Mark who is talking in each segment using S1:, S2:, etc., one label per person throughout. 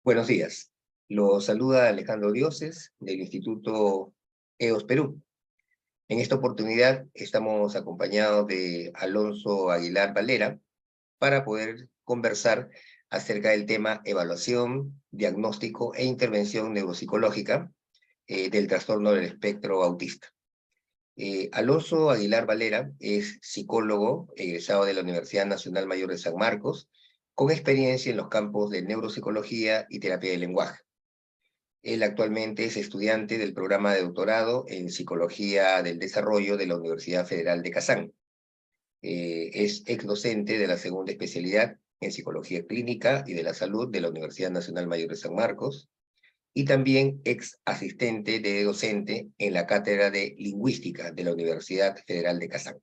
S1: Buenos días. Lo saluda Alejandro Dioses del Instituto EOS Perú. En esta oportunidad estamos acompañados de Alonso Aguilar Valera para poder conversar acerca del tema evaluación, diagnóstico e intervención neuropsicológica del trastorno del espectro autista. Alonso Aguilar Valera es psicólogo egresado de la Universidad Nacional Mayor de San Marcos, con experiencia en los campos de neuropsicología y terapia del lenguaje. Él actualmente es estudiante del programa de doctorado en Psicología del Desarrollo de la Universidad Federal de Kazán. Es ex docente de la segunda especialidad en Psicología Clínica y de la Salud de la Universidad Nacional Mayor de San Marcos, y también ex asistente de docente en la Cátedra de Lingüística de la Universidad Federal de Kazán.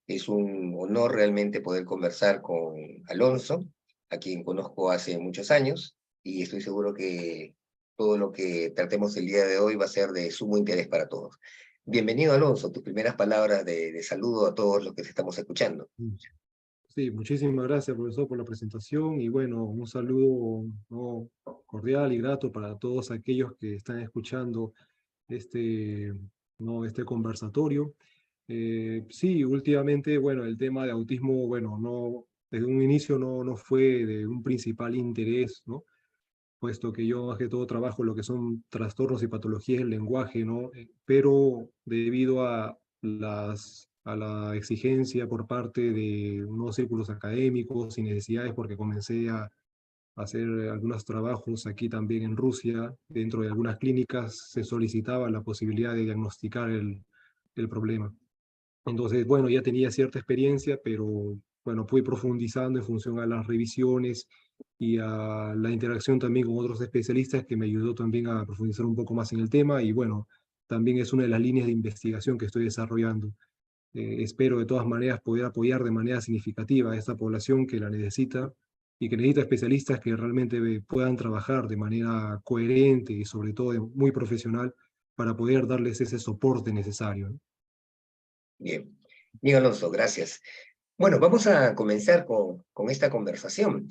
S1: Es un honor realmente poder conversar con Alonso, a quien conozco hace muchos años, y estoy seguro que todo lo que tratemos el día de hoy va a ser de sumo interés para todos. Bienvenido, Alonso, tus primeras palabras de saludo a todos los que te estamos escuchando.
S2: Mm. Sí, muchísimas gracias, profesor, por la presentación y bueno, un saludo, ¿no?, cordial y grato para todos aquellos que están escuchando este, ¿no?, este conversatorio. Sí, últimamente, bueno, el tema de autismo, bueno, no, desde un inicio no fue de un principal interés, ¿no? Puesto que yo más que todo trabajo lo que son trastornos y patologías del lenguaje, ¿no? Pero debido a la exigencia por parte de unos círculos académicos y necesidades, porque comencé a hacer algunos trabajos aquí también en Rusia, dentro de algunas clínicas se solicitaba la posibilidad de diagnosticar el problema. Entonces, bueno, ya tenía cierta experiencia, pero bueno, fui profundizando en función a las revisiones y a la interacción también con otros especialistas que me ayudó también a profundizar un poco más en el tema y bueno, también es una de las líneas de investigación que estoy desarrollando. Espero de todas maneras poder apoyar de manera significativa a esta población que la necesita y que necesita especialistas que realmente puedan trabajar de manera coherente y sobre todo muy profesional para poder darles ese soporte necesario, ¿no?
S1: Bien, bien, Alonso, gracias. Bueno, vamos a comenzar con esta conversación.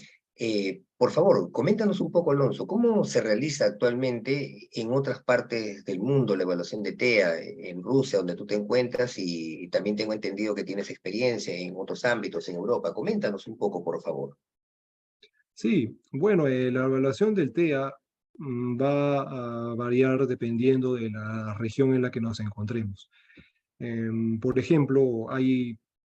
S1: Por favor, coméntanos un poco, Alonso, ¿cómo se realiza actualmente en otras partes del mundo la evaluación de TEA, en Rusia, donde tú te encuentras, y también tengo entendido que tienes experiencia en otros ámbitos en Europa? Coméntanos un poco, por favor.
S2: Sí, bueno, la evaluación del TEA va a variar dependiendo de la región en la que nos encontremos. Por ejemplo,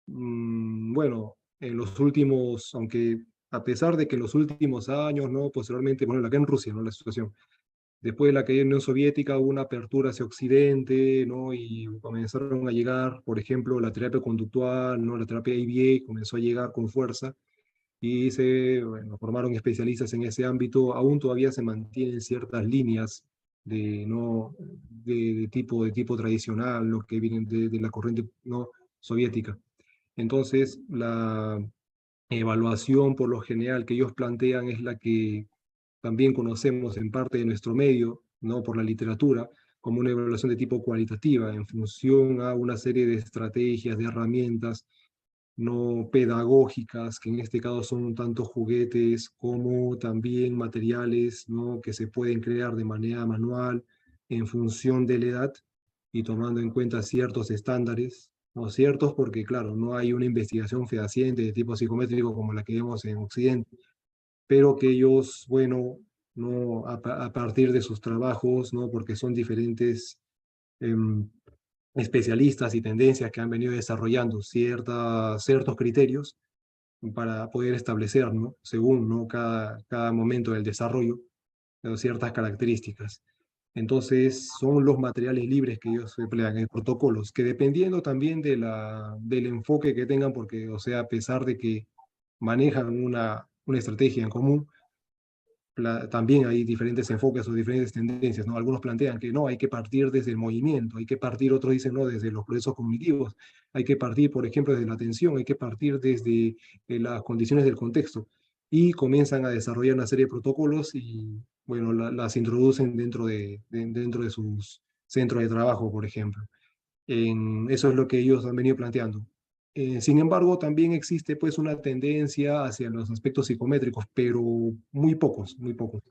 S2: bueno, en los últimos, aunque a pesar de que en los últimos años, ¿no? Posteriormente, bueno, acá en Rusia, ¿no? La situación. Después de la caída de la Unión Soviética hubo una apertura hacia Occidente, ¿no? Y comenzaron a llegar, por ejemplo, la terapia conductual, ¿no? La terapia ABA comenzó a llegar con fuerza y bueno, formaron especialistas en ese ámbito. Aún todavía se mantienen ciertas líneas ¿no? De tipo tradicional, lo que vienen de la corriente, ¿no?, soviética. Entonces, la evaluación por lo general que ellos plantean es la que también conocemos en parte de nuestro medio, ¿no?, por la literatura, como una evaluación de tipo cualitativa, en función a una serie de estrategias, de herramientas no pedagógicas, que en este caso son tanto juguetes como también materiales, ¿no?, que se pueden crear de manera manual en función de la edad y tomando en cuenta ciertos estándares, no ciertos porque, claro, no hay una investigación fehaciente de tipo psicométrico como la que vemos en Occidente, pero que ellos, bueno, no a partir de sus trabajos, ¿no?, porque son diferentes em, especialistas y tendencias que han venido desarrollando ciertos criterios para poder establecer, ¿no?, según, ¿no?, cada momento del desarrollo, ciertas características. Entonces, son los materiales libres que ellos emplean en protocolos, que dependiendo también del enfoque que tengan, porque, o sea, a pesar de que manejan una estrategia en común, también hay diferentes enfoques o diferentes tendencias, ¿no? Algunos plantean que no, hay que partir desde el movimiento, hay que partir, otros dicen no, desde los procesos cognitivos, hay que partir, por ejemplo, desde la atención, hay que partir desde las condiciones del contexto. Y comienzan a desarrollar una serie de protocolos y, bueno, las introducen dentro de sus centros de trabajo, por ejemplo. Eso es lo que ellos han venido planteando. Sin embargo, también existe pues una tendencia hacia los aspectos psicométricos, pero muy pocos, muy pocos.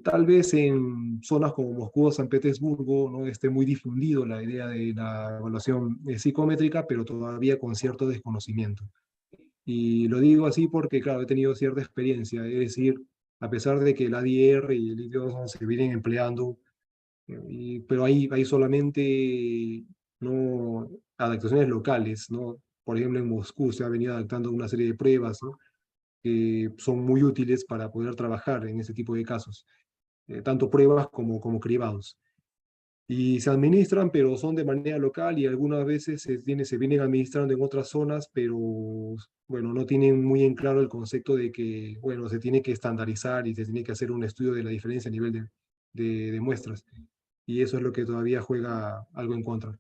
S2: Tal vez en zonas como Moscú o San Petersburgo no esté muy difundido la idea de la evaluación psicométrica, pero todavía con cierto desconocimiento. Y lo digo así porque, claro, he tenido cierta experiencia, es decir, a pesar de que el ADR y el IDO se vienen empleando, pero hay solamente no adaptaciones locales, ¿no? Por ejemplo, en Moscú se ha venido adaptando una serie de pruebas, ¿no? Que son muy útiles para poder trabajar en ese tipo de casos, tanto pruebas como cribados. Y se administran, pero son de manera local y algunas veces se vienen administrando en otras zonas, pero bueno, no tienen muy en claro el concepto de que, bueno, se tiene que estandarizar y se tiene que hacer un estudio de la diferencia a nivel de muestras. Y eso es lo que todavía juega algo en contra.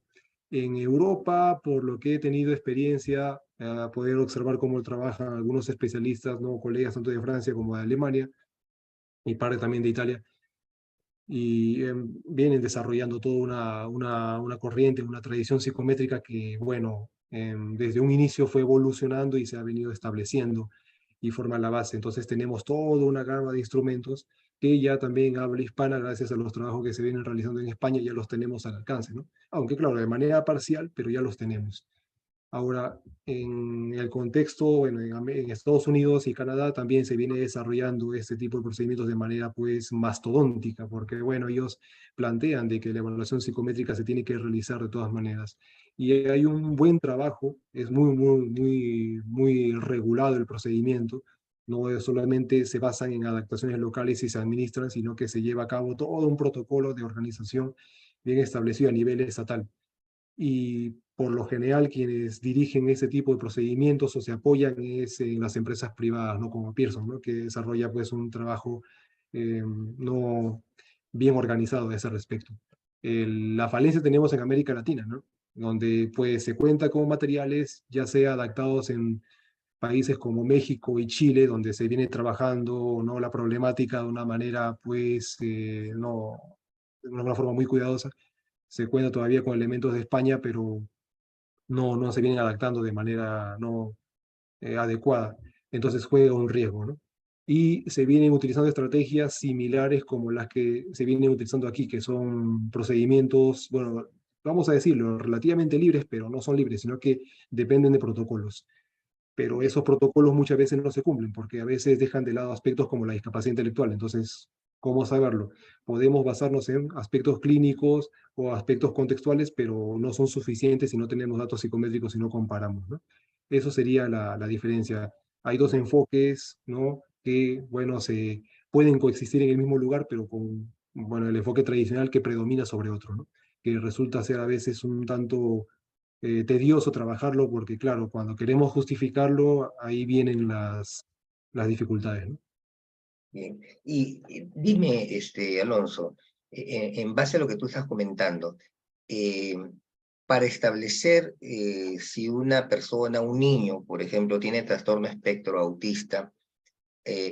S2: En Europa, por lo que he tenido experiencia, a poder observar cómo trabajan algunos especialistas, ¿no? Colegas tanto de Francia como de Alemania, y parte también de Italia, y vienen desarrollando toda una corriente, una tradición psicométrica que, bueno, desde un inicio fue evolucionando y se ha venido estableciendo y forma la base. Entonces tenemos toda una gama de instrumentos que ya también habla hispana, gracias a los trabajos que se vienen realizando en España, ya los tenemos al alcance, ¿no? Aunque claro, de manera parcial, pero ya los tenemos. Ahora, en el contexto, bueno, en Estados Unidos y Canadá también se viene desarrollando este tipo de procedimientos de manera pues mastodóntica, porque bueno, ellos plantean de que la evaluación psicométrica se tiene que realizar de todas maneras. Y hay un buen trabajo, es muy regulado el procedimiento, no es solamente se basan en adaptaciones locales y se administran, sino que se lleva a cabo todo un protocolo de organización bien establecido a nivel estatal, y por lo general quienes dirigen ese tipo de procedimientos o se apoyan es en las empresas privadas, ¿no? Como Pearson, ¿no? Que desarrolla pues un trabajo no bien organizado a ese respecto. La falencia tenemos en América Latina, ¿no? Donde pues se cuenta con materiales ya sea adaptados en países como México y Chile, donde se viene trabajando, ¿no? La problemática de una manera pues no, de una forma muy cuidadosa. Se cuenta todavía con elementos de España, pero no se vienen adaptando de manera no adecuada. Entonces juega un riesgo, ¿no? Y se vienen utilizando estrategias similares como las que se vienen utilizando aquí, que son procedimientos, bueno, vamos a decirlo, relativamente libres, pero no son libres, sino que dependen de protocolos. Pero esos protocolos muchas veces no se cumplen porque a veces dejan de lado aspectos como la discapacidad intelectual. Entonces, ¿cómo saberlo? Podemos basarnos en aspectos clínicos o aspectos contextuales, pero no son suficientes si no tenemos datos psicométricos y no comparamos, ¿no? Eso sería la diferencia. Hay dos enfoques, ¿no? Que, bueno, se pueden coexistir en el mismo lugar, pero con, bueno, el enfoque tradicional que predomina sobre otro, ¿no? Que resulta ser a veces un tanto tedioso trabajarlo porque, claro, cuando queremos justificarlo, ahí vienen las dificultades, ¿no?
S1: Bien. Dime, Alonso, en base a lo que tú estás comentando, eh, para establecer si una persona, un niño, por ejemplo, tiene trastorno espectro autista,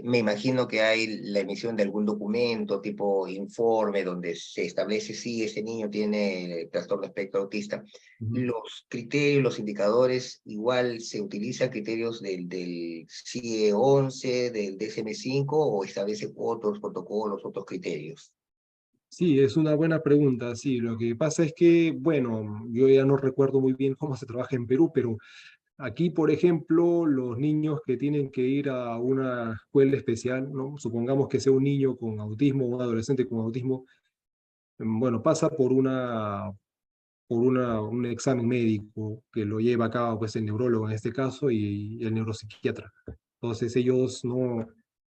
S1: me imagino que hay la emisión de algún documento tipo informe donde se establece si ese niño tiene trastorno espectro autista.
S2: Ujú.
S1: Los criterios, los indicadores, igual se utilizan criterios del CIE-11, del DSM-5 o establece otros protocolos, otros criterios.
S2: Sí, es una buena pregunta. Sí, lo que pasa es que, bueno, yo ya no recuerdo muy bien cómo se trabaja en Perú, pero aquí, por ejemplo, los niños que tienen que ir a una escuela especial, ¿no? Supongamos que sea un niño con autismo, un adolescente con autismo, bueno, pasa por un examen médico que lo lleva a cabo pues, el neurólogo en este caso y el neuropsiquiatra. Entonces ellos no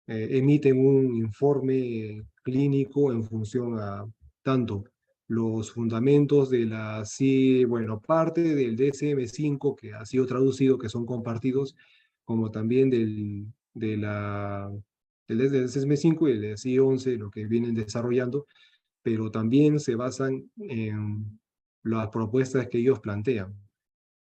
S2: emiten un informe clínico en función a tanto los fundamentos de la sí, bueno, parte del DSM-5 que ha sido traducido, que son compartidos, como también del DSM-5 y del CI-11, lo que vienen desarrollando, pero también se basan en las propuestas que ellos plantean.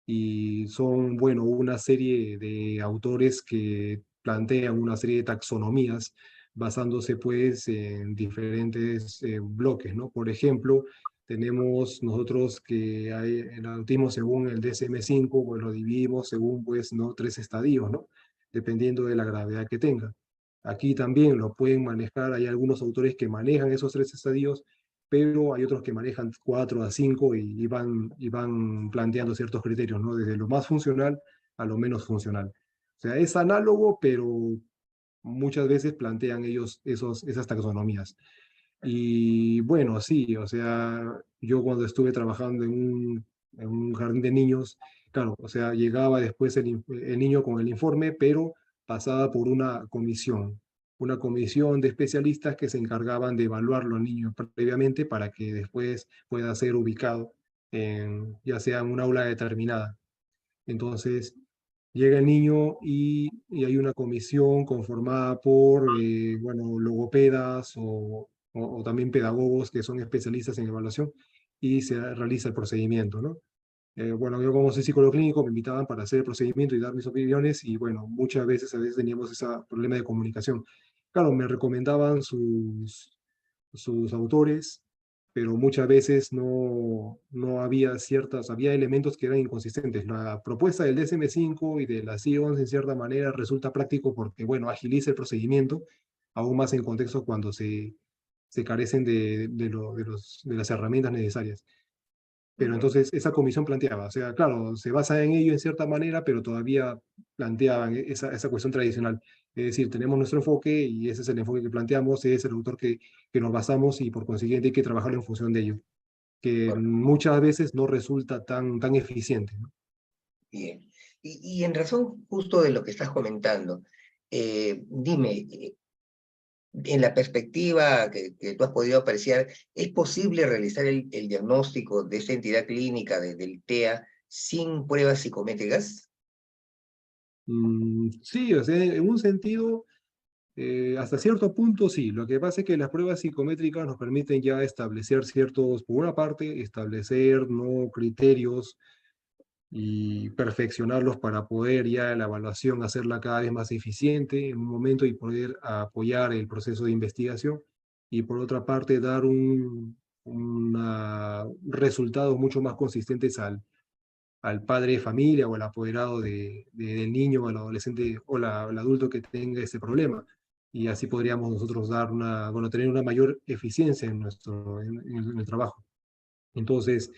S2: Y son, bueno, una serie de autores que plantean una serie de taxonomías basándose pues en diferentes bloques, ¿no? Por ejemplo, tenemos nosotros que hay el autismo según el DSM-5, pues lo dividimos según pues, ¿no? Tres estadios, ¿no? Dependiendo de la gravedad que tenga. Aquí también lo pueden manejar, hay algunos autores que manejan esos 3 estadios, pero hay otros que manejan 4 a 5 y van planteando ciertos criterios, ¿no? Desde lo más funcional a lo menos funcional. O sea, es análogo, pero muchas veces plantean ellos esas taxonomías. Y bueno, sí, o sea, yo cuando estuve trabajando en un jardín de niños, claro, o sea, llegaba después el niño con el informe, pero pasaba por una comisión de especialistas que se encargaban de evaluar los niños previamente para que después pueda ser ubicado en, ya sea en un aula determinada. Entonces, llega el niño y hay una comisión conformada por, bueno, logopedas o también pedagogos que son especialistas en evaluación y se realiza el procedimiento, ¿no? Bueno, yo como soy psicólogo clínico me invitaban para hacer el procedimiento y dar mis opiniones y bueno, a veces teníamos ese problema de comunicación. Claro, me recomendaban sus autores, pero muchas veces no había había elementos que eran inconsistentes. La propuesta del DSM-5 y de la CIE-11 en cierta manera resulta práctico porque, bueno, agiliza el procedimiento, aún más en contexto cuando se carecen de las herramientas necesarias. Pero
S1: Ujú.
S2: entonces esa comisión planteaba, o sea, claro, se basa en ello en cierta manera, pero todavía planteaban esa cuestión tradicional. Es decir, tenemos nuestro enfoque y ese es el enfoque que planteamos, ese es el autor que nos basamos y por consiguiente hay que trabajarlo en función de ello, que
S1: Correcto.
S2: muchas veces no resulta tan eficiente, ¿no?
S1: Bien. Y en razón justo de lo que estás comentando, dime, en la perspectiva que tú has podido apreciar, ¿es posible realizar el diagnóstico de esta entidad clínica del TEA sin pruebas psicométricas?
S2: Sí, o sea, en un sentido, hasta cierto punto sí. Lo que pasa es que las pruebas psicométricas nos permiten ya establecer ciertos, por una parte, establecer no criterios y perfeccionarlos para poder ya la evaluación hacerla cada vez más eficiente en un momento y poder apoyar el proceso de investigación y por otra parte dar resultados mucho más consistentes al padre de familia o al apoderado del niño o al adolescente o al adulto que tenga ese problema. Y así podríamos nosotros dar bueno, tener una mayor eficiencia en el trabajo. Entonces,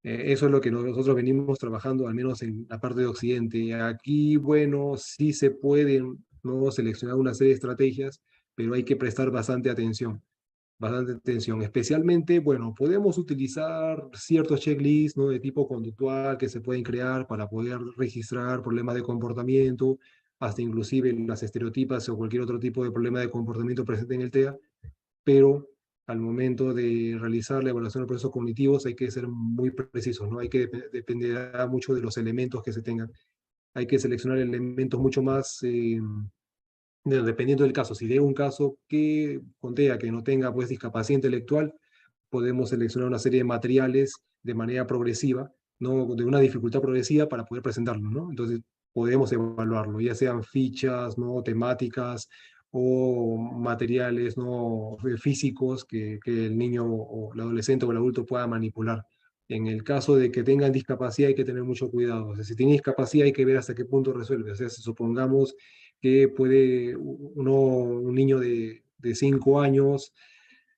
S2: eso es lo que nosotros venimos trabajando, al menos en la parte de Occidente. Aquí, bueno, sí se pueden, ¿no?, seleccionar una serie de estrategias, pero hay que prestar bastante atención. Especialmente, bueno, podemos utilizar ciertos checklists, ¿no?, de tipo conductual que se pueden crear para poder registrar problemas de comportamiento, hasta inclusive las estereotipas o cualquier otro tipo de problema de comportamiento presente en el TEA, pero al momento de realizar la evaluación de procesos cognitivos hay que ser muy precisos, ¿no? Hay que dependerá mucho de los elementos que se tengan. Hay que seleccionar elementos mucho más, dependiendo del caso. Si de un caso que contea que no tenga pues discapacidad intelectual, podemos seleccionar una serie de materiales de manera progresiva, ¿no?, de una dificultad progresiva para poder presentarlo, ¿no? Entonces podemos evaluarlo, ya sean fichas, ¿no?, temáticas o materiales, ¿no?, físicos que el niño o el adolescente o el adulto pueda manipular. En el caso de que tengan discapacidad hay que tener mucho cuidado. O sea, si tiene discapacidad hay que ver hasta qué punto resuelve. O sea, si supongamos que puede un niño de 5 años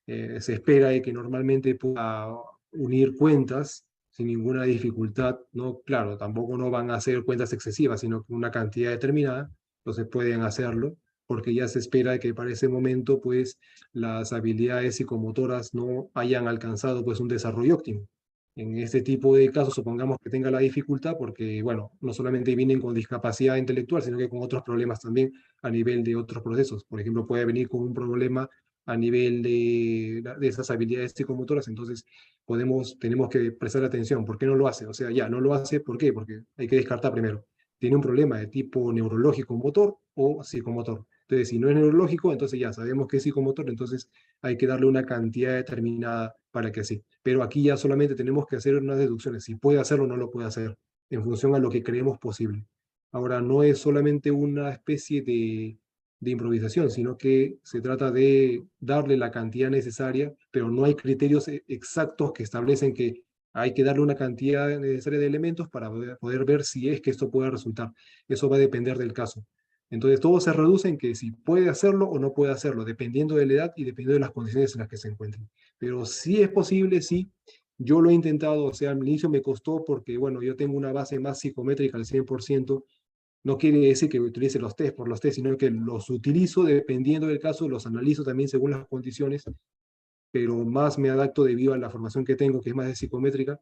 S2: se espera de que normalmente pueda unir cuentas sin ninguna dificultad, ¿no? Claro, tampoco no van a hacer cuentas excesivas, sino que una cantidad determinada, entonces pueden hacerlo, porque ya se espera que para ese momento, pues, las habilidades psicomotoras no hayan alcanzado, pues, un desarrollo óptimo. En este tipo de casos, supongamos que tenga la dificultad, porque, bueno, no solamente vienen con discapacidad intelectual, sino que con otros problemas también a nivel de otros procesos. Por ejemplo, puede venir con un problema a nivel de esas habilidades psicomotoras, entonces tenemos que prestar atención. ¿Por qué no lo hace? O sea, ya, no lo hace, ¿por qué? Porque hay que descartar primero. ¿Tiene un problema de tipo neurológico motor o psicomotor? Entonces, si no es neurológico, entonces ya sabemos que es psicomotor, entonces hay que darle una cantidad determinada para que sí. Pero aquí ya solamente tenemos que hacer unas deducciones. Si puede hacerlo o no lo puede hacer, en función a lo que creemos posible. Ahora, no es solamente una especie de improvisación, sino que se trata de darle la cantidad necesaria, pero no hay criterios exactos que establecen que hay que darle una cantidad necesaria de elementos para poder ver si es que esto puede resultar. Eso va a depender del caso. Entonces todo se reduce en que si puede hacerlo o no puede hacerlo, dependiendo de la edad y dependiendo de las condiciones en las que se encuentren. Pero sí es posible, sí. Yo lo he intentado, o sea, al inicio me costó porque, bueno, yo tengo una base más psicométrica al 100%. No quiere decir que utilice los test por los test, sino que los utilizo dependiendo del caso, los analizo también según las condiciones, pero más me adapto debido a la formación que tengo, que es más de psicométrica,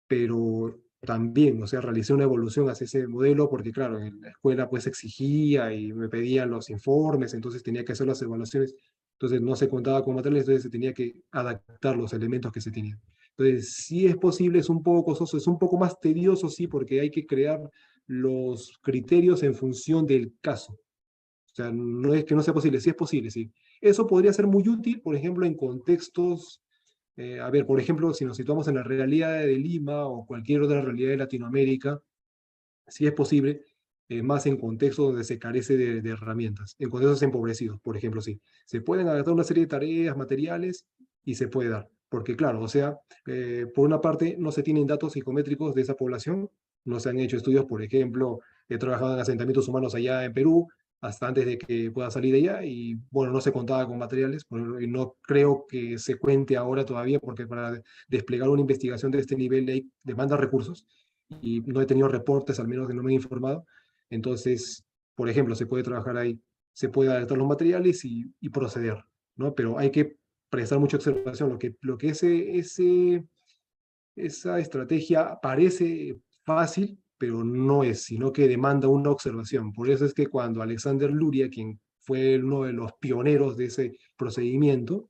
S2: pero también, o sea, realicé una evolución hacia ese modelo porque, claro, en la escuela pues exigía y me pedían los informes, entonces tenía que hacer las evaluaciones, entonces no se contaba con materiales, entonces se tenía que adaptar los elementos que se tenían. Entonces, sí es posible, es un poco costoso, es un poco más tedioso, sí, porque hay que crear los criterios en función del caso. O sea, no es que no sea posible, sí es posible, sí. Eso podría ser muy útil, por ejemplo, en contextos a ver, por ejemplo, si nos situamos en la realidad de Lima o cualquier otra realidad de Latinoamérica, sí es posible, más en contextos donde se carece de herramientas, en contextos empobrecidos, por ejemplo, sí. Se pueden adaptar una serie de tareas, materiales, y se puede dar. Porque claro, o sea, por una parte no se tienen datos psicométricos de esa población, no se han hecho estudios, por ejemplo, he trabajado en asentamientos humanos allá en Perú, hasta antes de que pueda salir de allá, y bueno, no se contaba con materiales, y no creo que se cuente ahora todavía, porque para desplegar una investigación de este nivel demanda recursos, y no he tenido reportes, al menos que no me he informado. Entonces, por ejemplo, se puede trabajar ahí, se puede adaptar los materiales y proceder, ¿no? Pero hay que prestar mucha observación. Lo que esa estrategia parece fácil, pero no es, sino que demanda una observación. Por eso es que cuando Alexander Luria, quien fue uno de los pioneros de ese procedimiento,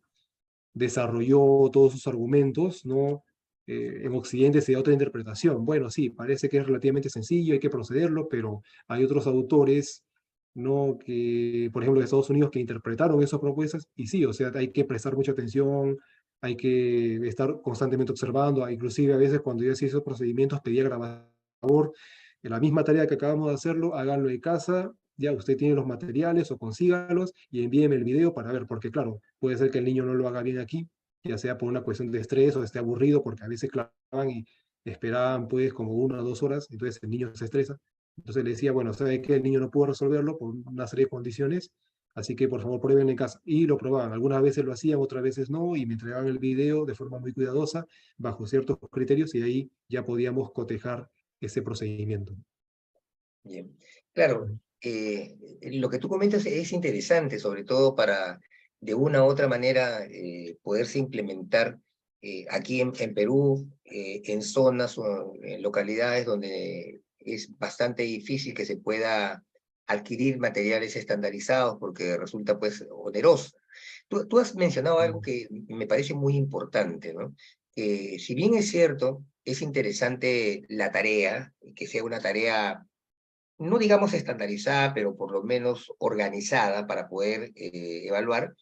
S2: desarrolló todos sus argumentos, ¿no? En Occidente se da otra interpretación. Bueno, sí, parece que es relativamente sencillo, hay que procederlo, pero hay otros autores, ¿no? Que, por ejemplo, de Estados Unidos, que interpretaron esas propuestas, y sí, o sea, hay que prestar mucha atención, hay que estar constantemente observando, inclusive a veces cuando yo hacía esos procedimientos pedía grabar en la misma tarea que acabamos de hacerlo, háganlo de casa, ya usted tiene los materiales o consígalos y envíeme el video para ver, porque claro, puede ser que el niño no lo haga bien aquí, ya sea por una cuestión de estrés o esté aburrido, porque a veces clavan y esperaban pues como 1 o 2 horas, entonces el niño se estresa. Entonces le decía, bueno, sabe que el niño no pudo resolverlo por una serie de condiciones, así que por favor prueben en casa. Y lo probaban, algunas veces lo hacían, otras veces no, y me entregaban el video de forma muy cuidadosa, bajo ciertos criterios, y ahí ya podíamos cotejar ese procedimiento.
S1: Bien. Claro, lo que tú comentas es interesante, sobre todo para de una u otra manera poderse implementar aquí en Perú, en zonas o en localidades donde es bastante difícil que se pueda adquirir materiales estandarizados porque resulta pues oneroso. Tú has mencionado algo que me parece muy importante, ¿no? Si bien es cierto, es interesante la tarea, que sea una tarea no digamos estandarizada, pero por lo menos organizada para poder evaluar,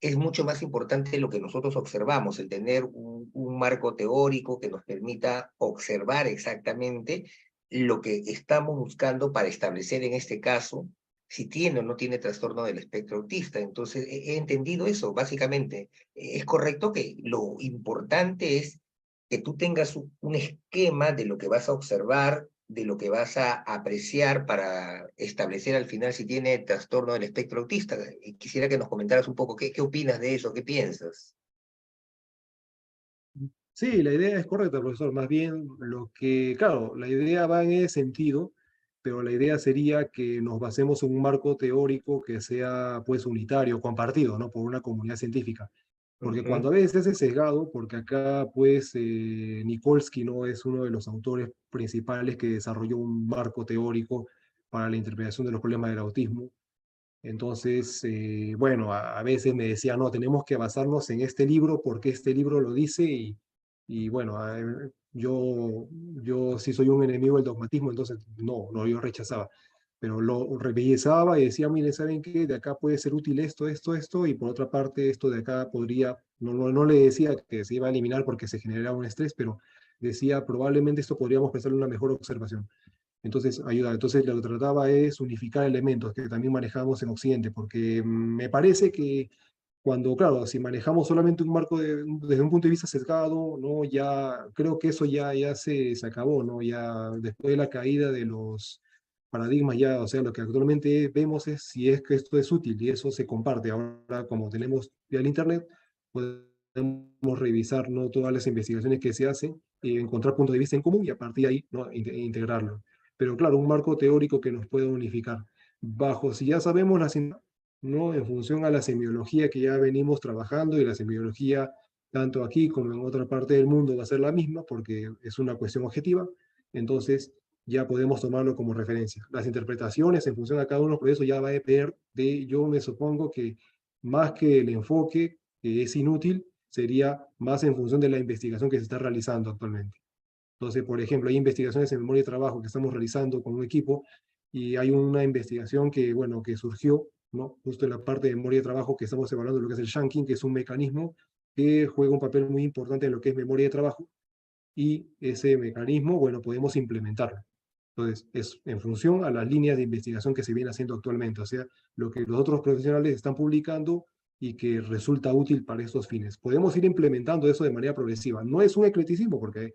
S1: es mucho más importante lo que nosotros observamos, el tener un marco teórico que nos permita observar exactamente lo que estamos buscando para establecer en este caso si tiene o no tiene trastorno del espectro autista. Entonces, he entendido eso, básicamente. Es correcto que lo importante es que tú tengas un esquema de lo que vas a observar, de lo que vas a apreciar para establecer al final si tiene trastorno del espectro autista. Y quisiera que nos comentaras un poco qué opinas de eso, qué piensas.
S2: Sí, la idea es correcta, profesor. Más bien, lo que, claro, la idea va en ese sentido, pero la idea sería que nos basemos en un marco teórico que sea, pues, unitario, compartido, ¿no? Por una comunidad científica. Porque cuando a
S1: Ujú,
S2: veces es sesgado, porque acá, pues, Nikolsky, ¿no? Es uno de los autores principales que desarrolló un marco teórico para la interpretación de los problemas del autismo. Entonces, bueno, a veces me decía, no, tenemos que basarnos en este libro porque este libro lo dice y bueno, yo sí soy un enemigo del dogmatismo, entonces no, yo rechazaba. Pero lo revisaba y decía, mire, ¿saben qué? De acá puede ser útil esto, esto, esto, y por otra parte, esto de acá podría, no le decía que se iba a eliminar porque se generaba un estrés, pero decía, probablemente esto podríamos prestarle una mejor observación. Entonces, ayuda. Entonces, lo que trataba es unificar elementos que también manejamos en Occidente, porque me parece que cuando, claro, si manejamos solamente un marco desde un punto de vista sesgado, ¿no? Ya creo que eso ya se acabó, ¿no? Ya después de la caída de los paradigmas ya, o sea, lo que actualmente vemos es si es que esto es útil y eso se comparte. Ahora, como tenemos ya el Internet, podemos revisar, ¿no?, todas las investigaciones que se hacen y encontrar puntos de vista en común y a partir de ahí, ¿no?, integrarlo. Pero claro, un marco teórico que nos pueda unificar. Bajo, si ya sabemos ¿no?, en función a la semiología que ya venimos trabajando, y la semiología tanto aquí como en otra parte del mundo va a ser la misma porque es una cuestión objetiva, entonces ya podemos tomarlo como referencia. Las interpretaciones en función a cada uno de los procesos ya va a depender de, yo me supongo que más que el enfoque, que es inútil, sería más en función de la investigación que se está realizando actualmente. Entonces, por ejemplo, hay investigaciones en memoria de trabajo que estamos realizando con un equipo y hay una investigación que, bueno, que surgió, ¿no?, justo en la parte de memoria de trabajo que estamos evaluando lo que es el shanking, que es un mecanismo que juega un papel muy importante en lo que es memoria de trabajo, y ese mecanismo, bueno, podemos implementarlo. Entonces, es en función a las líneas de investigación que se viene haciendo actualmente, o sea, lo que los otros profesionales están publicando y que resulta útil para estos fines. Podemos ir implementando eso de manera progresiva. No es un eclecticismo, porque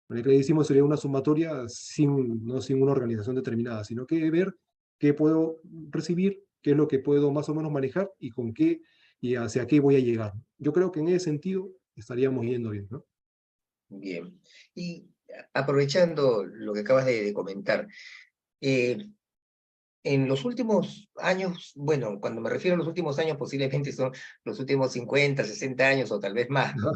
S2: un eclecticismo sería una sumatoria sin, no sin una organización determinada, sino que ver qué puedo recibir, qué es lo que puedo más o menos manejar y con qué y hacia qué voy a llegar. Yo creo que en ese sentido estaríamos yendo bien, ¿no?
S1: Bien. Y aprovechando lo que acabas de comentar, eh, en los últimos años, bueno, cuando me refiero a los últimos años, posiblemente son los últimos 50, 60 años o tal vez más, ¿no?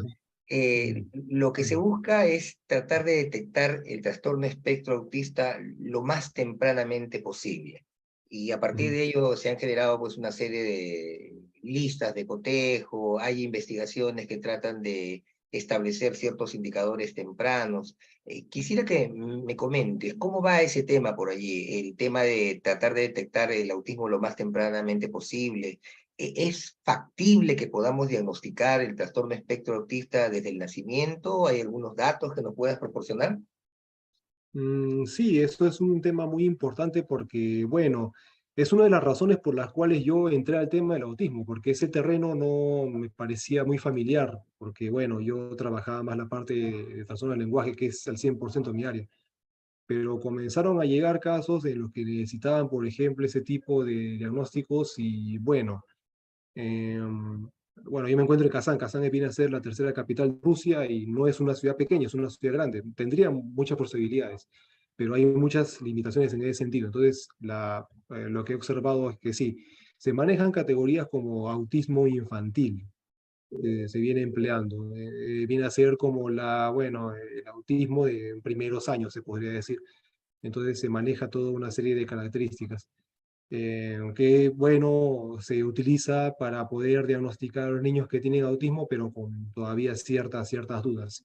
S2: Mm,
S1: Lo que se
S2: mm,
S1: busca es tratar de detectar el trastorno espectro autista lo más tempranamente posible. Y a partir
S2: mm.
S1: de ello se han generado pues una serie de listas de cotejo, hay investigaciones que tratan de establecer ciertos indicadores tempranos. Quisiera que me comentes cómo va ese tema por allí, el tema de tratar de detectar el autismo lo más tempranamente posible. ¿Es factible que podamos diagnosticar el trastorno espectro autista desde el nacimiento? ¿Hay algunos datos que nos puedas proporcionar?
S2: Sí, esto es un tema muy importante porque, bueno, es una de las razones por las cuales yo entré al tema del autismo, porque ese terreno no me parecía muy familiar, porque, bueno, yo trabajaba más la parte de trastorno del lenguaje, que es al 100% mi área, pero comenzaron a llegar casos en los que necesitaban, por ejemplo, ese tipo de diagnósticos y, bueno, yo me encuentro en Kazán. Kazán viene a ser la tercera capital de Rusia y no es una ciudad pequeña, es una ciudad grande. Tendría muchas posibilidades, pero hay muchas limitaciones en ese sentido. Entonces, lo que he observado es que sí, se manejan categorías como autismo infantil, se viene empleando. Viene a ser como el autismo de primeros años, se podría decir. Entonces, se maneja toda una serie de características que, bueno, se utiliza para poder diagnosticar a los niños que tienen autismo, pero con todavía ciertas dudas.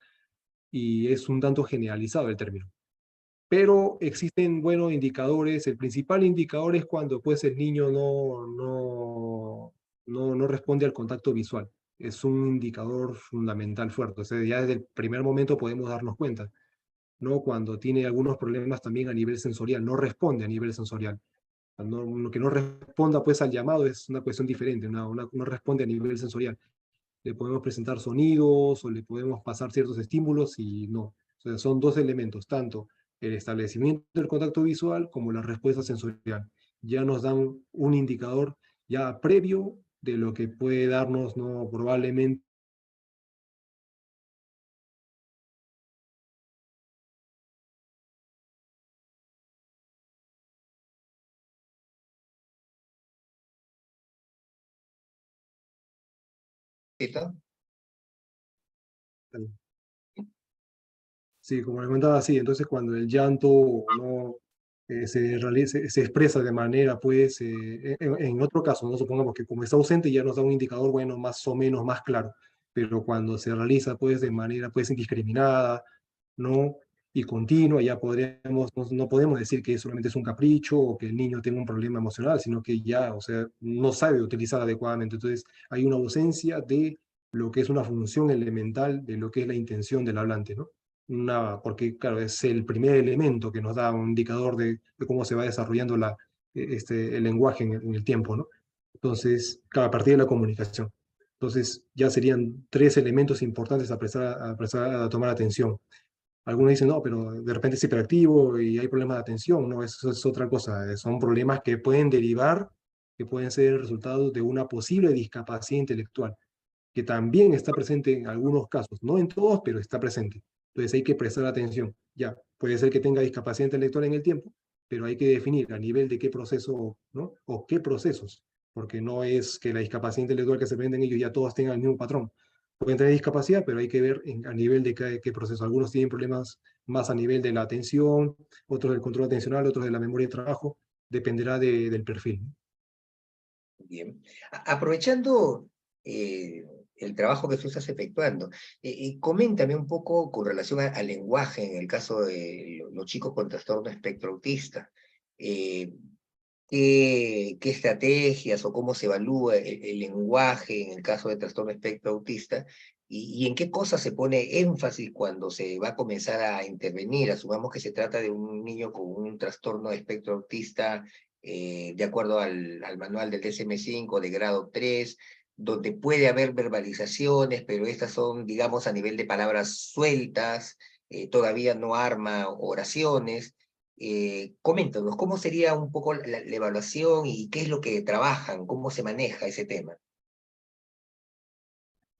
S2: Y es un tanto generalizado el término. Pero existen buenos indicadores. El principal indicador es cuando pues el niño no responde al contacto visual. Es un indicador fundamental fuerte. O sea, ya desde el primer momento podemos darnos cuenta, ¿no? Cuando tiene algunos problemas también a nivel sensorial, no responde a nivel sensorial. No, que no responda pues al llamado es una cuestión diferente, no responde a nivel sensorial. Le podemos presentar sonidos o le podemos pasar ciertos estímulos y no. O sea, son dos elementos, tanto el establecimiento del contacto visual como la respuesta sensorial. Ya nos dan un indicador ya previo de lo que puede darnos, no, probablemente
S1: ¿Cierto?
S2: sí, como les comentaba, sí, entonces cuando el llanto no se expresa de manera, pues, en otro caso, no supongamos que como está ausente ya nos da un indicador, bueno, más o menos más claro, pero cuando se realiza, pues, de manera, pues, indiscriminada, ¿no? Y continua, ya podríamos, no podemos decir que solamente es un capricho o que el niño tenga un problema emocional, sino que ya, o sea, no sabe utilizar adecuadamente. Entonces, hay una ausencia de lo que es una función elemental de lo que es la intención del hablante, ¿no? Porque, claro, es el primer elemento que nos da un indicador de cómo se va desarrollando el lenguaje en el tiempo, ¿no? Entonces, claro, a partir de la comunicación. Entonces, ya serían tres elementos importantes a tomar atención. Algunos dicen, no, pero de repente es hiperactivo y hay problemas de atención, no, eso es otra cosa, son problemas que pueden derivar, que pueden ser el resultado de una posible discapacidad intelectual, que también está presente en algunos casos, no en todos, pero está presente. Entonces hay que prestar atención. Ya, puede ser que tenga discapacidad intelectual en el tiempo, pero hay que definir a nivel de qué proceso, ¿no? O qué procesos, porque no es que la discapacidad intelectual que se presenta en ellos ya todos tengan el mismo patrón. Pueden tener discapacidad, pero hay que ver a nivel de qué proceso. Algunos tienen problemas más a nivel de la atención, otros del control atencional, otros de la memoria de trabajo, dependerá del perfil.
S1: Bien. Aprovechando el trabajo que tú estás efectuando, coméntame un poco con relación al lenguaje en el caso de los chicos con trastorno espectro autista. Eh, ¿qué estrategias o cómo se evalúa el lenguaje en el caso de trastorno espectro autista? Y en qué cosas se pone énfasis cuando se va a comenzar a intervenir? Asumamos que se trata de un niño con un trastorno de espectro autista de acuerdo al manual del DSM-5 de grado 3, donde puede haber verbalizaciones, pero estas son, digamos, a nivel de palabras sueltas, todavía no arma oraciones. Coméntanos, ¿cómo sería un poco la evaluación y qué es lo que trabajan, cómo se maneja ese tema?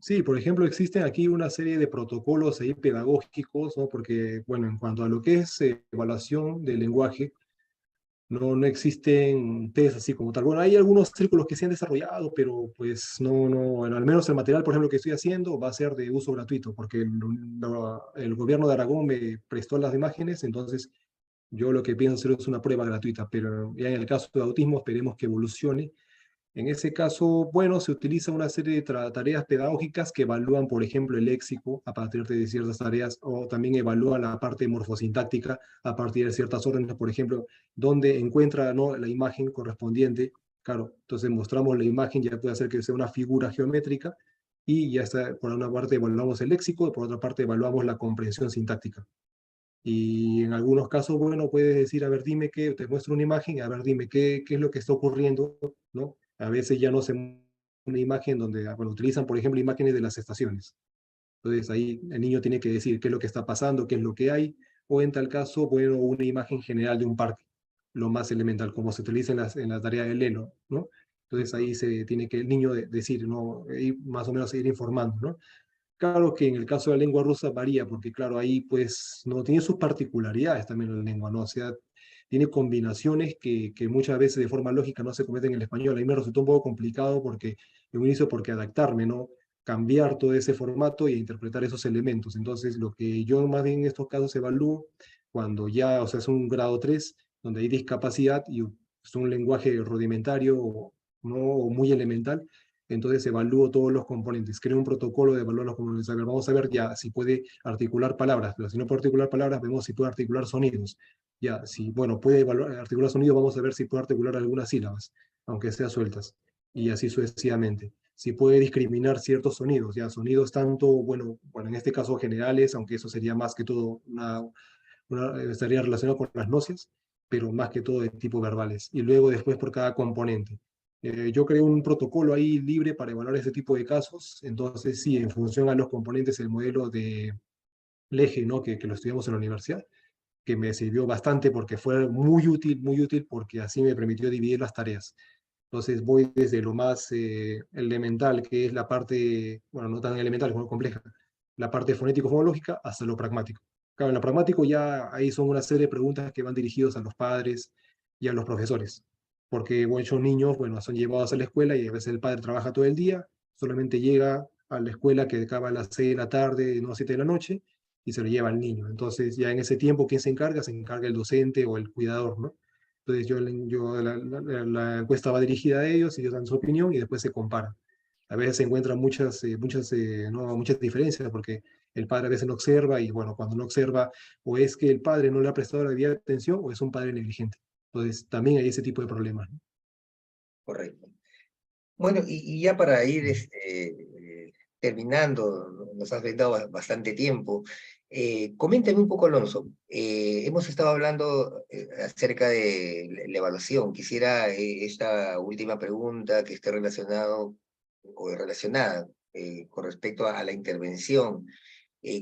S2: Sí, por ejemplo, existen aquí una serie de protocolos ahí pedagógicos, ¿no? Porque, bueno, en cuanto a lo que es evaluación del lenguaje, no existen test así como tal. Bueno, hay algunos círculos que se han desarrollado, pero pues bueno, al menos el material, por ejemplo, que estoy haciendo va a ser de uso gratuito, porque el gobierno de Aragón me prestó las imágenes, entonces yo lo que pienso hacer es una prueba gratuita, pero ya en el caso de autismo esperemos que evolucione. En ese caso, bueno, se utiliza una serie de tareas pedagógicas que evalúan, por ejemplo, el léxico a partir de ciertas tareas, o también evalúan la parte morfosintáctica a partir de ciertas órdenes, por ejemplo, donde encuentra, ¿no?, la imagen correspondiente. Claro, entonces mostramos la imagen, ya puede ser que sea una figura geométrica, y ya está, por una parte evaluamos el léxico, por otra parte evaluamos la comprensión sintáctica. Y en algunos casos, bueno, puedes decir, a ver, dime qué, te muestro una imagen, a ver, dime qué es lo que está ocurriendo, ¿no? A veces ya no se muestra una imagen donde, bueno, utilizan, por ejemplo, imágenes de las estaciones. Entonces ahí el niño tiene que decir qué es lo que está pasando, qué es lo que hay, o en tal caso, bueno, una imagen general de un parque, lo más elemental, como se utiliza en la tarea del Lelo, ¿no? Entonces
S1: Ujú.
S2: ahí se tiene que el niño decir, ¿no? Y más o menos ir informando, ¿no? Claro que en el caso de la lengua rusa varía, porque claro, ahí pues no tiene sus particularidades también la lengua, ¿no? O sea, tiene combinaciones que muchas veces de forma lógica no se cometen en el español. A mí me resultó un poco complicado porque en un inicio porque adaptarme, ¿no? Cambiar todo ese formato y interpretar esos elementos. Entonces, lo que yo más bien en estos casos evalúo cuando ya, o sea, es un grado 3 donde hay discapacidad y es un lenguaje rudimentario, ¿no? O muy elemental, entonces evalúo todos los componentes, creo un protocolo de evaluar los componentes. A ver, vamos a ver ya si puede articular palabras, pero si no puede articular palabras, vemos si puede articular sonidos. Ya, si, bueno, puede articular sonidos, vamos a ver si puede articular algunas sílabas, aunque sean sueltas, y así sucesivamente. Si puede discriminar ciertos sonidos, ya, sonidos tanto, bueno, en este caso generales, aunque eso sería más que todo estaría relacionado con las nocias, pero más que todo de tipo verbales. Y luego después por cada componente. Yo creé un protocolo ahí libre para evaluar ese tipo de casos. Entonces, sí, en función a los componentes, el modelo de Leje, ¿no?, que lo estudiamos en la universidad, que me sirvió bastante porque fue muy útil porque así me permitió dividir las tareas. Entonces voy desde lo más elemental, que es la parte, bueno, no tan elemental como compleja, la parte fonético-fonológica, hasta lo pragmático. Claro, en lo pragmático ya ahí son una serie de preguntas que van dirigidos a los padres y a los profesores, porque muchos niños, bueno, son llevados a la escuela y a veces el padre trabaja todo el día, solamente llega a la escuela que acaba a las 6 de la tarde, no 7 de la noche, y se lo lleva al niño. Entonces ya en ese tiempo, ¿quién se encarga? Se encarga el docente o el cuidador, ¿no? Entonces la encuesta va dirigida a ellos, ellos dan su opinión y después se compara. A veces se encuentran muchas diferencias porque el padre a veces no observa y bueno, cuando no observa o es que el padre no le ha prestado la debida atención o es un padre negligente. Entonces también hay ese tipo de problemas, ¿no?
S1: Correcto. Bueno, y ya para ir terminando, nos has brindado bastante tiempo. Coméntame un poco, Alonso. Hemos estado hablando acerca de la evaluación. Quisiera esta última pregunta que esté relacionada con respecto a la intervención.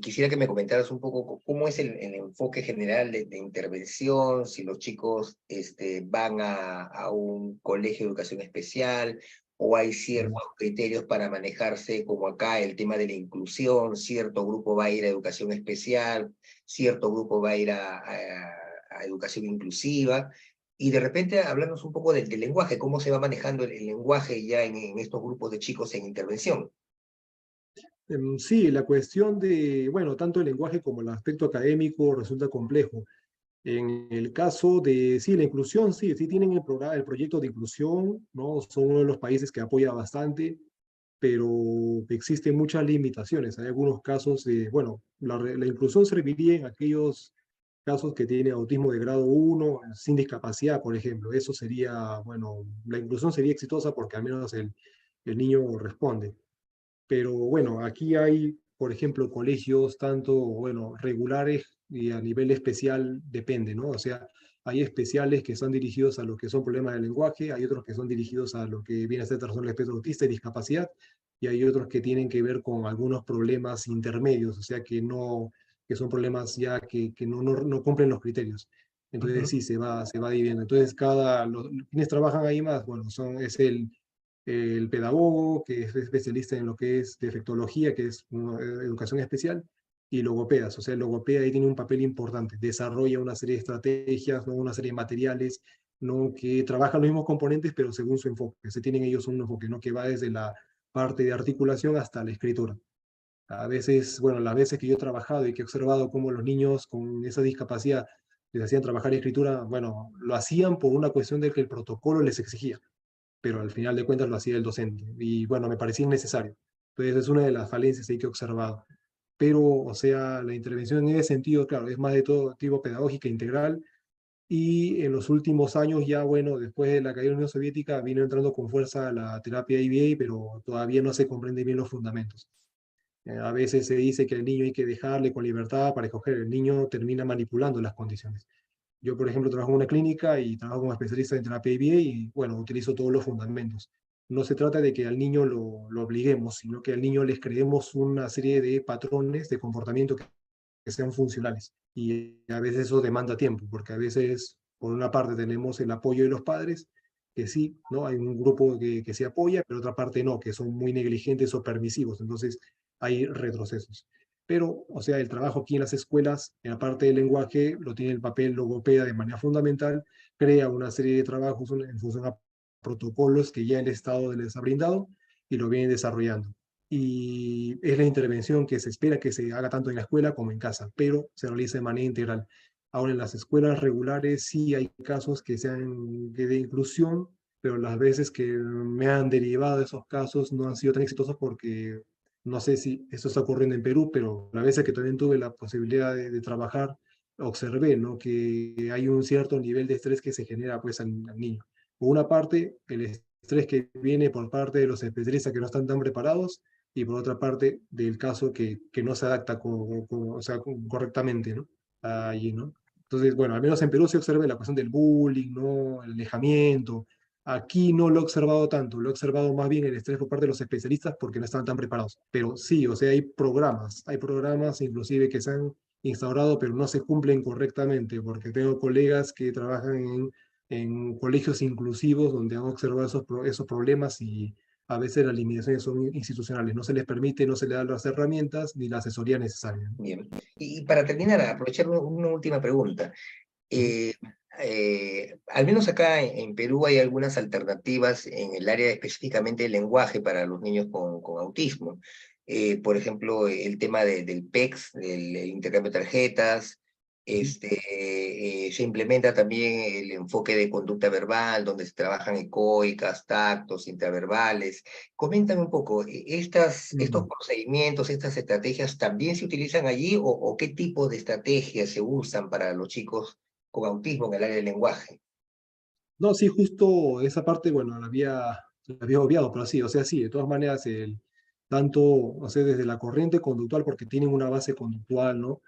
S1: Quisiera que me comentaras un poco cómo es el enfoque general de intervención, si los chicos van a un colegio de educación especial o hay ciertos criterios para manejarse, como acá el tema de la inclusión, cierto grupo va a ir a educación especial, cierto grupo va a ir a educación inclusiva, y de repente hablarnos un poco del lenguaje, cómo se va manejando el lenguaje ya en estos grupos de chicos en intervención.
S2: Sí, la cuestión de, bueno, tanto el lenguaje como el aspecto académico resulta complejo. En el caso de, sí, la inclusión, sí, sí tienen el programa, el proyecto de inclusión, ¿no? Son uno de los países que apoya bastante, pero existen muchas limitaciones. Hay algunos casos de, bueno, la inclusión serviría en aquellos casos que tienen autismo de grado 1 sin discapacidad, por ejemplo. Eso sería, bueno, la inclusión sería exitosa porque al menos el niño responde. Pero bueno, aquí hay, por ejemplo, colegios tanto, bueno, regulares y a nivel especial depende, ¿no? O sea, hay especiales que son dirigidos a lo que son problemas del lenguaje, hay otros que son dirigidos a lo que viene a ser trastorno del espectro autista y discapacidad, y hay otros que tienen que ver con algunos problemas intermedios, o sea, que son problemas ya que no cumplen los criterios. Entonces
S1: Ujú.
S2: sí, se va dividiendo. Entonces, quienes trabajan ahí más, bueno, es el pedagogo, que es especialista en lo que es defectología, que es educación especial, y logopedas. O sea, el logopeda ahí tiene un papel importante, desarrolla una serie de estrategias, ¿no? Una serie de materiales, ¿no? Que trabajan los mismos componentes, pero según su enfoque. Se tienen ellos un enfoque, ¿no? Que va desde la parte de articulación hasta la escritura. A veces, bueno, las veces que yo he trabajado y que he observado cómo los niños con esa discapacidad les hacían trabajar escritura, bueno, lo hacían por una cuestión de que el protocolo les exigía, pero al final de cuentas lo hacía el docente. Y bueno, me parecía innecesario. Entonces es una de las falencias ahí que he observado. Pero, o sea, la intervención en ese sentido, claro, es más de todo tipo pedagógica integral. Y en los últimos años ya, bueno, después de la caída de la Unión Soviética, vino entrando con fuerza la terapia IBA, pero todavía no se comprende bien los fundamentos. A veces se dice que al niño hay que dejarle con libertad para escoger. El niño termina manipulando las condiciones. Yo, por ejemplo, trabajo en una clínica y trabajo como especialista en terapia IBA y, bueno, utilizo todos los fundamentos. No se trata de que al niño lo obliguemos, sino que al niño les creemos una serie de patrones de comportamiento que sean funcionales. Y a veces eso demanda tiempo, porque a veces, por una parte, tenemos el apoyo de los padres, que sí, ¿no? Hay un grupo que se apoya, pero otra parte no, que son muy negligentes o permisivos. Entonces, hay retrocesos. Pero, o sea, el trabajo aquí en las escuelas, en la parte del lenguaje, lo tiene el papel logopeda de manera fundamental, crea una serie de trabajos en función a protocolos que ya el Estado les ha brindado y lo vienen desarrollando. Y es la intervención que se espera que se haga tanto en la escuela como en casa, pero se realiza de manera integral. Ahora, en las escuelas regulares sí hay casos que sean de inclusión, pero las veces que me han derivado de esos casos no han sido tan exitosos porque no sé si esto está ocurriendo en Perú, pero la vez que también tuve la posibilidad de trabajar, observé, ¿no? Que hay un cierto nivel de estrés que se genera pues al niño. Por una parte, el estrés que viene por parte de los especialistas que no están tan preparados y por otra parte del caso que no se adapta o sea, correctamente, ¿no? Allí, ¿no? Entonces, bueno, al menos en Perú se observa la cuestión del bullying, ¿no? El alejamiento. Aquí no lo he observado tanto, lo he observado más bien el estrés por parte de los especialistas porque no estaban tan preparados. Pero sí, o sea, hay programas inclusive que se han instaurado, pero no se cumplen correctamente, porque tengo colegas que trabajan en colegios inclusivos donde han observado esos problemas y a veces las limitaciones son institucionales, no se les permite, no se les dan las herramientas ni la asesoría necesaria.
S1: Bien. Y para terminar, aprovechar una última pregunta.
S2: Ujú.
S1: Eh, Al menos acá en Perú hay algunas alternativas en el área específicamente del lenguaje para los niños con autismo. Por ejemplo, el tema del PEX, del intercambio de tarjetas.
S2: Ujú.
S1: Se implementa también el enfoque de conducta verbal, donde se trabajan ecoicas, tactos, intraverbales. Coméntame un poco, estos
S2: Mm.
S1: procedimientos, estas estrategias, ¿también se utilizan allí o qué tipo de estrategias se usan para los chicos con autismo en el área del lenguaje?
S2: No, sí, justo esa parte, bueno, la había obviado, pero sí, o sea, sí, de todas maneras, tanto, o sea, desde la corriente conductual, porque tienen una base conductual, ¿no?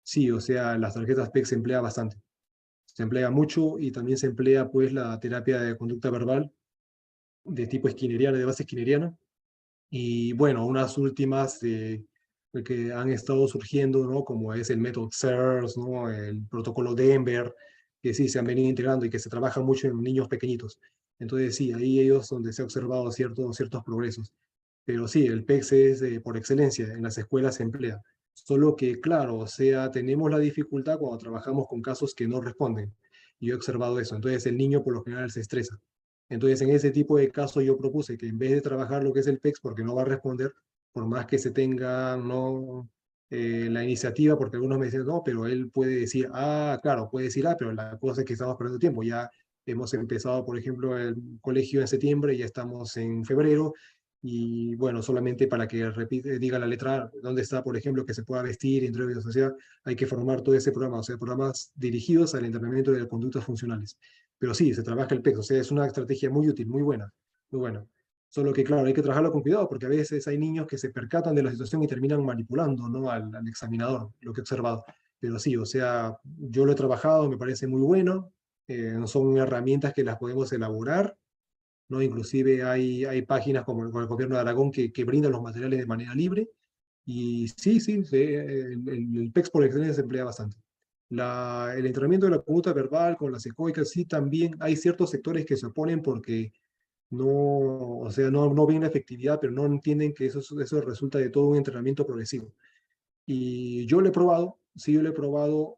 S2: Sí, o sea, las tarjetas PEC se emplea bastante, se emplea mucho y también se emplea, pues, la terapia de conducta verbal de tipo esquineriana, de base esquineriana. Y bueno, unas últimas, que han estado surgiendo, ¿no? Como es el método CERS, ¿no? El protocolo Denver, que sí se han venido integrando y que se trabaja mucho en niños pequeñitos. Entonces sí, ahí ellos donde se ha observado ciertos progresos. Pero sí, el PEX es por excelencia, en las escuelas se emplea. Solo que, claro, o sea, tenemos la dificultad cuando trabajamos con casos que no responden. Y yo he observado eso. Entonces el niño por lo general se estresa. Entonces en ese tipo de casos yo propuse que en vez de trabajar lo que es el PEX, porque no va a responder, por más que se tenga no la iniciativa, porque algunos me dicen, no, pero él puede decir, ah, claro, puede decir, ah, pero la cosa es que estamos perdiendo tiempo. Ya hemos empezado, por ejemplo, el colegio en septiembre, ya estamos en febrero, y bueno, solamente para que repite, diga la letra dónde está, por ejemplo, que se pueda vestir, entre otros, o sea, hay que formar todo ese programa, o sea, programas dirigidos al entrenamiento de las conductas funcionales. Pero sí, se trabaja el peso, o sea, es una estrategia muy útil, muy buena, muy buena. Solo que, claro, hay que trabajarlo con cuidado, porque a veces hay niños que se percatan de la situación y terminan manipulando, ¿no? Al examinador, lo que he observado. Pero sí, o sea, yo lo he trabajado, me parece muy bueno, son herramientas que las podemos elaborar, ¿no? Inclusive hay páginas como el gobierno de Aragón que brindan los materiales de manera libre, y sí, sí, sí, el PEX por excelencia se emplea bastante. El entrenamiento de la conducta verbal con las ecoicas, sí, también hay ciertos sectores que se oponen porque no, o sea, no ven la efectividad, pero no entienden que eso resulta de todo un entrenamiento progresivo. Y yo lo he probado, sí, yo lo he probado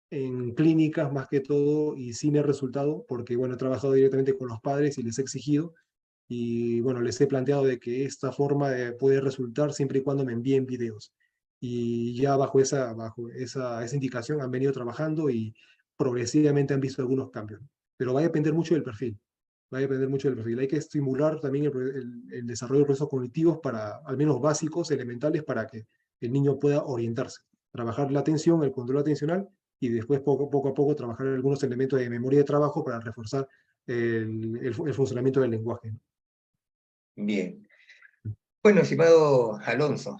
S2: en clínicas más que todo y sí me ha resultado porque, bueno, he trabajado directamente con los padres y les he exigido y, bueno, les he planteado de que esta forma puede resultar siempre y cuando me envíen videos. Y ya bajo esa indicación han venido trabajando y progresivamente han visto algunos cambios. Pero va a depender mucho del perfil. Va a depender mucho del perfil. Hay que estimular también el desarrollo de procesos cognitivos para, al menos básicos, elementales, para que el niño pueda orientarse. Trabajar la atención, el control atencional y después poco a poco trabajar algunos elementos de memoria de trabajo para reforzar el funcionamiento del lenguaje.
S1: Bien. Bueno, estimado Alonso,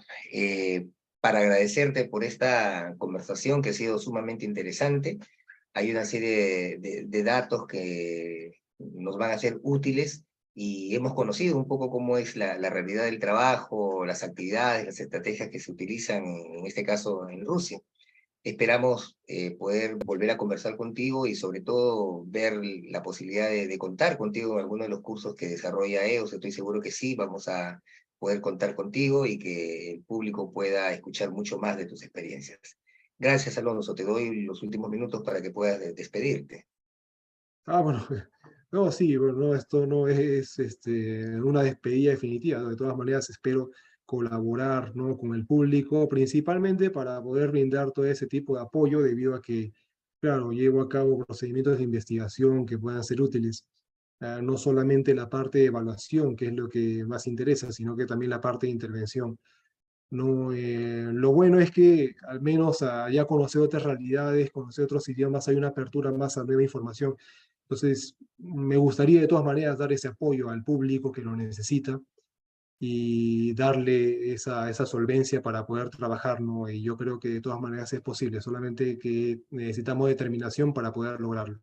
S1: para agradecerte por esta conversación que ha sido sumamente interesante, hay una serie de datos que nos van a ser útiles y hemos conocido un poco cómo es la realidad del trabajo, las actividades, las estrategias que se utilizan, en este caso en Rusia. Esperamos poder volver a conversar contigo y sobre todo ver la posibilidad de contar contigo en alguno de los cursos que desarrolla EOS. Estoy seguro que sí, vamos a poder contar contigo y que el público pueda escuchar mucho más de tus experiencias. Gracias, Alonso. Te doy los últimos minutos para que puedas despedirte.
S2: Ah, bueno, no, sí, bueno, no, esto no es una despedida definitiva, ¿no? De todas maneras, espero colaborar, ¿no? Con el público, principalmente para poder brindar todo ese tipo de apoyo, debido a que, claro, llevo a cabo procedimientos de investigación que puedan ser útiles. No solamente la parte de evaluación, que es lo que más interesa, sino que también la parte de intervención. No, lo bueno es que al menos ya conocer otras realidades, conocer otros idiomas, hay una apertura más a nueva información. Entonces, me gustaría de todas maneras dar ese apoyo al público que lo necesita y darle esa solvencia para poder trabajar, ¿no? Y yo creo que de todas maneras es posible, solamente que necesitamos determinación para poder lograrlo.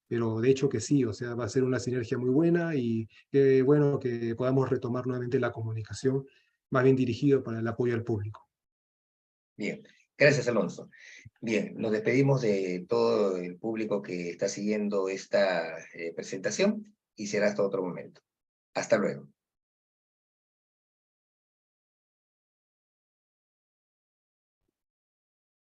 S2: Pero de hecho que sí, o sea, va a ser una sinergia muy buena y qué bueno que podamos retomar nuevamente la comunicación, más bien dirigido para el apoyo al público.
S1: Bien, gracias, Alonso. Bien, nos despedimos de todo el público que está siguiendo esta presentación y será hasta otro momento. Hasta luego.